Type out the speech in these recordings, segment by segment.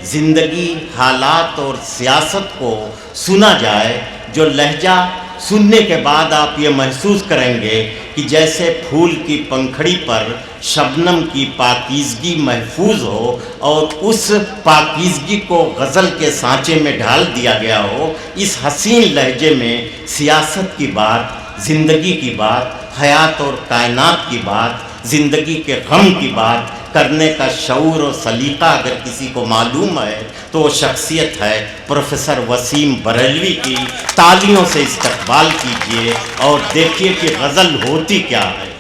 زندگی، حالات اور سیاست کو سنا جائے، جو لہجہ سننے کے بعد آپ یہ محسوس کریں گے کہ جیسے پھول کی پنکھڑی پر شبنم کی پاکیزگی محفوظ ہو اور اس پاکیزگی کو غزل کے سانچے میں ڈھال دیا گیا ہو، اس حسین لہجے میں سیاست کی بات، زندگی کی بات، حیات اور کائنات کی بات، زندگی کے غم کی بات کرنے کا شعور و سلیقہ اگر کسی کو معلوم ہے تو وہ شخصیت ہے پروفیسر وسیم بریلوی کی۔ تالیوں سے استقبال کیجئے اور دیکھیے کہ غزل ہوتی کیا ہے۔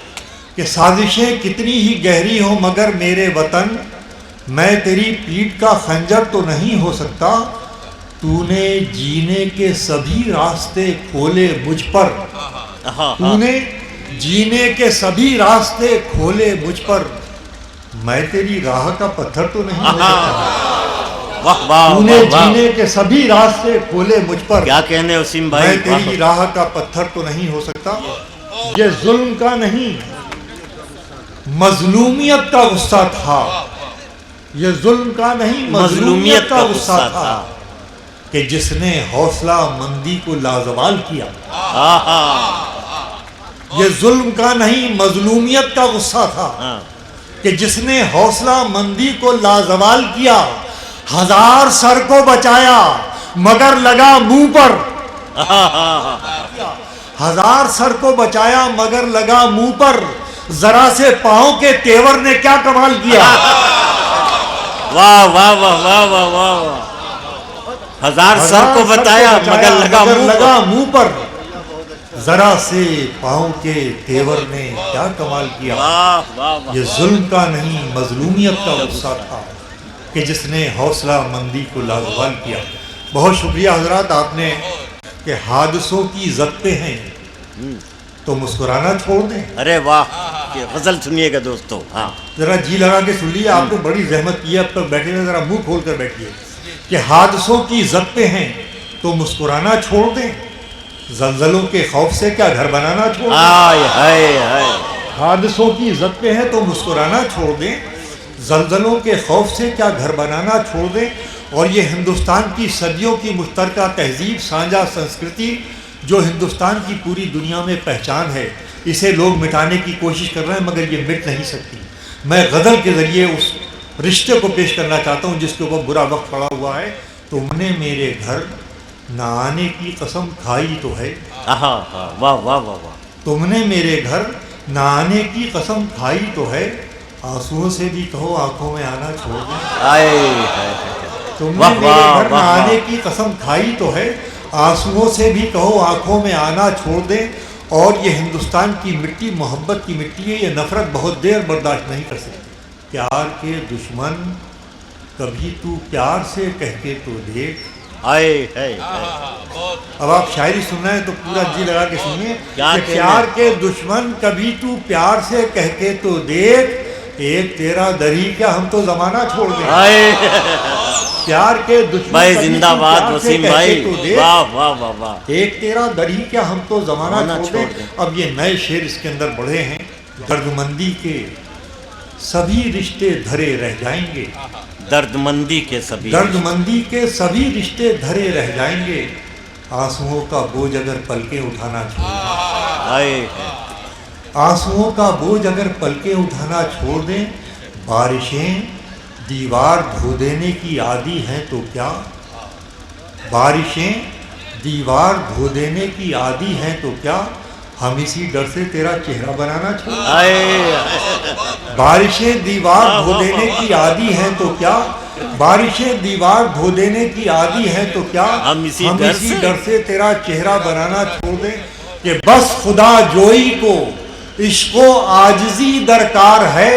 کہ سازشیں کتنی ہی گہری ہوں مگر میرے وطن، میں تیری پیٹھ کا خنجر تو نہیں ہو سکتا، تو نے جینے کے سبھی راستے کھولے مجھ پر، تو نے جینے کے سبھی راستے کھولے مجھ پر، میں تیری راہ کا پتھر تو نہیں ہو سکتا، تو نے جینے کے سبھی راستے کھولے مجھ پر، کیا کہنے وسیم بھائی، میں تیری راہ کا پتھر تو نہیں ہو سکتا۔ یہ ظلم کا نہیں مظلومیت کا غصہ تھا، یہ ظلم کا نہیں مظلومیت کا غصہ تھا، کہ جس نے حوصلہ مندی کو لازوال کیا۔ یہ ظلم کا نہیں مظلومیت کا غصہ تھا، کہ جس نے حوصلہ مندی کو لازوال کیا، ہزار سر کو بچایا مگر لگا منہ پر، ہزار سر کو بچایا مگر لگا منہ پر، ذرا سے پاؤں کے تیور نے کیا کمال کیا۔ واہ واہ واہ واہ واہ واہ، ہزار سر کو بتایا مگر لگا منہ پر، ذرا سے پاؤں کے تیور نے کیا کمال کیا۔ یہ ظلم کا نہیں مظلومیت کا غصہ تھا، کہ جس نے حوصلہ مندی کو لازوال کیا۔ بہت شکریہ حضرات، آپ نے کہ حادثوں کی ضبطیں ہیں تو مسکرانا چھوڑ دیں۔ ارے واہ، یہ غزل سنیے گا دوستو۔ ہاں ذرا جی لگا کے سن لیے، آپ نے بڑی زحمت کی ہے، اب تک بیٹھے ہوئے ذرا منہ کھول کر بیٹھیے۔ کہ حادثوں کی ضبطیں ہیں تو مسکرانا چھوڑ دیں، زلزلوں کے خوف سے کیا گھر بنانا چھوڑ دیں۔ حادثوں کی ضبطیں ہیں تو مسکرانا چھوڑ دیں، زلزلوں کے خوف سے کیا گھر بنانا چھوڑ دیں۔ اور یہ ہندوستان کی صدیوں کی مشترکہ تہذیب، سانجا سنسکرتی، جو ہندوستان کی پوری دنیا میں پہچان ہے، اسے لوگ مٹانے کی کوشش کر رہے ہیں مگر یہ مٹ نہیں سکتی۔ میں غزل کے ذریعے اس رشتے کو پیش کرنا چاہتا ہوں جس کے اوپر برا وقت پڑا ہوا ہے۔ تم نے میرے گھر نہ آنے کی قسم کھائی تو ہے، واہ واہ واہ واہ، تم نے میرے گھر نہ آنے کی قسم کھائی تو ہے، آنسوؤں سے بھی کہو آنکھوں میں آنا چھوڑ دیں۔ تم نے میرے گھر نہ آنے کی قسم کھائی تو ہے، آنسوؤں سے بھی کہو آنکھوں میں آنا چھوڑ دیں۔ اور یہ ہندوستان کی مٹی محبت کی مٹی ہے، یہ نفرت بہت دیر برداشت نہیں کر سکتی۔ پیار کے دشمن کبھی تو پیار سے کہہ کے تو دیکھ۔ اب آپ شاعری سننا ہے تو پورا جی لگا کے سنیے۔ پیار کے دشمن کبھی تو پیار سے کہہ کے تو دیکھ، ایک تیرا دری کیا ہم تو زمانہ چھوڑ دیں۔ پیار کے دشمن بھائی زندہ باد وسیم بھائی، واہ واہ واہ واہ، ایک تیرا دری کیا ہم تو زمانہ چھوڑ دیں۔ اب یہ نئے شعر اس کے اندر بڑھے ہیں۔ درد مندی کے سبھی رشتے دھرے رہ جائیں گے، درد مندی کے سبھی، درد مندی کے سبھی رشتے دھرے رہ جائیں گے، آنسوؤں کا بوجھ اگر پلکیں اٹھانا چھوڑ دیں، آنسوؤں کا بوجھ اگر پلکیں اٹھانا چھوڑ دیں، بارشیں دیوار دھو دینے کی عادی ہیں تو کیا، بارشیں دیوار دھو دینے کی عادی ہیں تو کیا، ہم اسی ڈر سے تیرا چہرہ بنانا چھوڑ دیں۔ بارشیں دیوار دھو دینے کی عادی ہیں تو کیا، بارشیں دیوار دھو دینے کی عادی ہیں تو کیا، ہم اسی ڈر سے تیرا چہرہ بنانا چھوڑ دیں۔ کہ بس خدا جوئی کو عشق و عاجزی درکار ہے،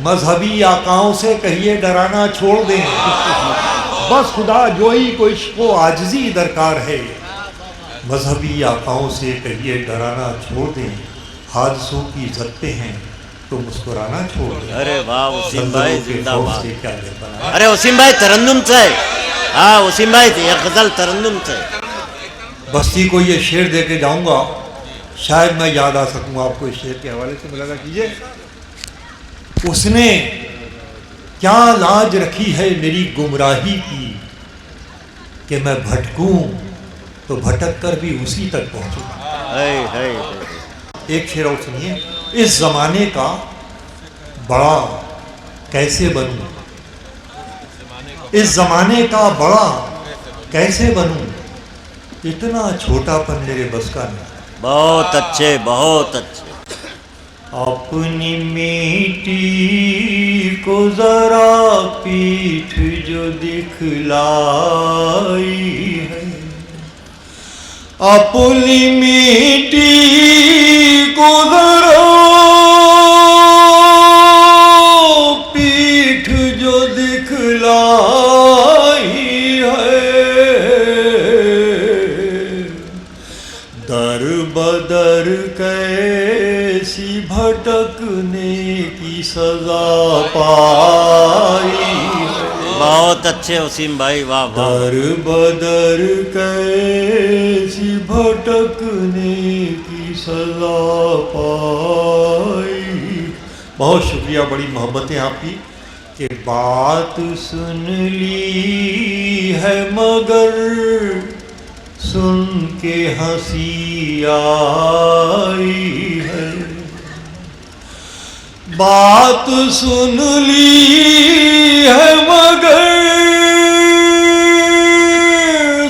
مذہبی آقاؤں سے کہیے ڈرانا چھوڑ دیں۔ بس خدا جوئی کو عشق و عاجزی درکار ہے، مذہبی آقاؤں سے کہیے ڈرانا چھوڑ دیں، حادثوں کی ضبطیں ہیں تو مسکرانا چھوڑ دیں۔ ارے واہ وسیم بھائی زندہ باد، کیا ارے وسیم بھائی ترنم سے، ہاں وسیم بھائی یہ غزل ترنم سے۔ بستی کو یہ شعر دے کے جاؤں گا، شاید میں یاد آ سکوں آپ کو اس شعر کے حوالے سے، ملاحظہ کیجئے۔ اس نے کیا لاج رکھی ہے میری گمراہی کی کہ میں بھٹکوں تو بھٹک کر بھی اسی تک پہنچوں. ایک شعر اور سنیے. اس زمانے کا بڑا کیسے بنوں, اس زمانے کا بڑا کیسے بنوں, اتنا چھوٹا پن میرے بس کا نہیں. بہت اچھے, بہت اچھے. اپنی میٹی کو ذرا پیٹھ جو دکھلائی ہے, اپنی میٹی کو ذرا پیٹھ جو دکھلائی ہے, در بدر کیسی بھٹکنے کی سزا پائی ہے. بہت اچھے وسیم بھائی, واہ واہ. در بدر کیسی بھٹکنے کی سزا پائی. بہت شکریہ, بڑی محبت ہے آپ کی کہ بات سن لی ہے مگر سن کے ہنسی آئی ہے. بات سن لی ہے مگر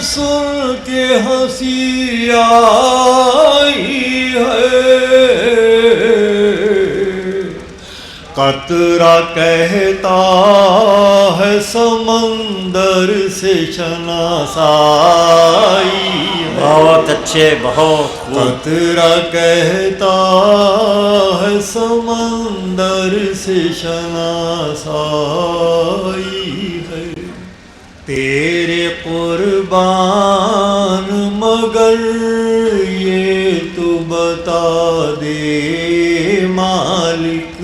سن کے ہنسی آئی ہے. قطرہ کہتا ہے سمندر سے شناسائی ہے. بہت اچھے, بہت خوب. قطرہ کہتا ہے سمندر سے شناسائی ہے. تیرے قربان مگر یہ تو بتا دے مالک,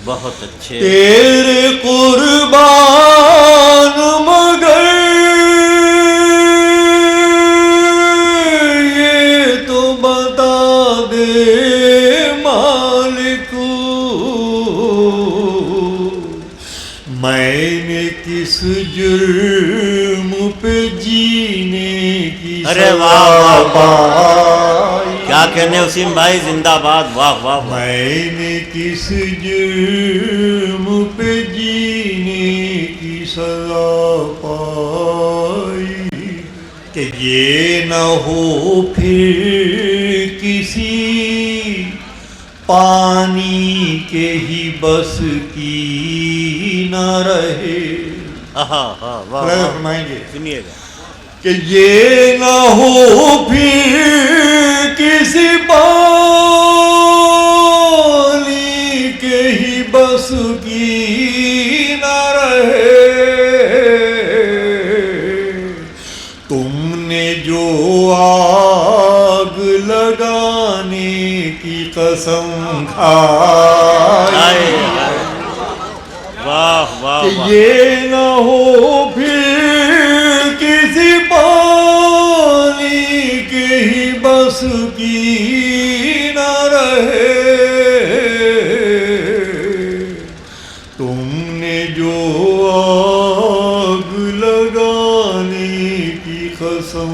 بہت اچھے. تیرے قربان مگر یہ تو بتا دے مالک, میں نے کس جرم پہ جینے کی سزا پائی. کیا کہنے وسیم بھائی, زندہ باد, واہ واہ. میں نے کس جرم پہ جینے کی سزا پائی کہ یہ نہ ہو پھر کسی پانی کے ہی بس کی نہ رہے. فرمائیں گے, سنیے گا. کہ یہ نہ ہو پھر کسی پانی کے ہی بس کی نہ رہے. تم نے جو آگ لگانے کی قسم کھائی, واہ واہ. کہ یہ نہ ہو پھر کسی پانی کے ہی بس کی نہ رہے. تم نے جو آگ لگانے کی قسم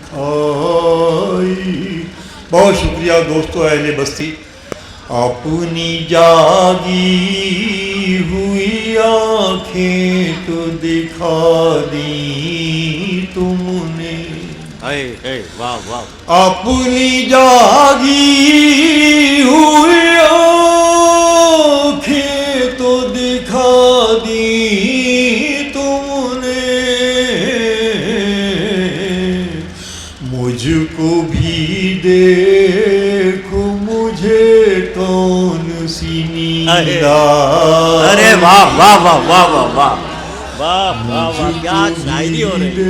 کھائی. بہت شکریہ دوستو اہل بستی. اپنی جاگی ہوئی آنکھیں تو دکھا دیں تم نے. واہ واہ. اپنی جاگی ہوئی آنکھیں تو دکھا دیں تم نے. مجھ کو بھی دیکھو, مجھے کون سی نیند آئی. ارے واہ واہ واہ واہ واہ واہ واہ واہ, کیا شاعری ہو رہی ہے.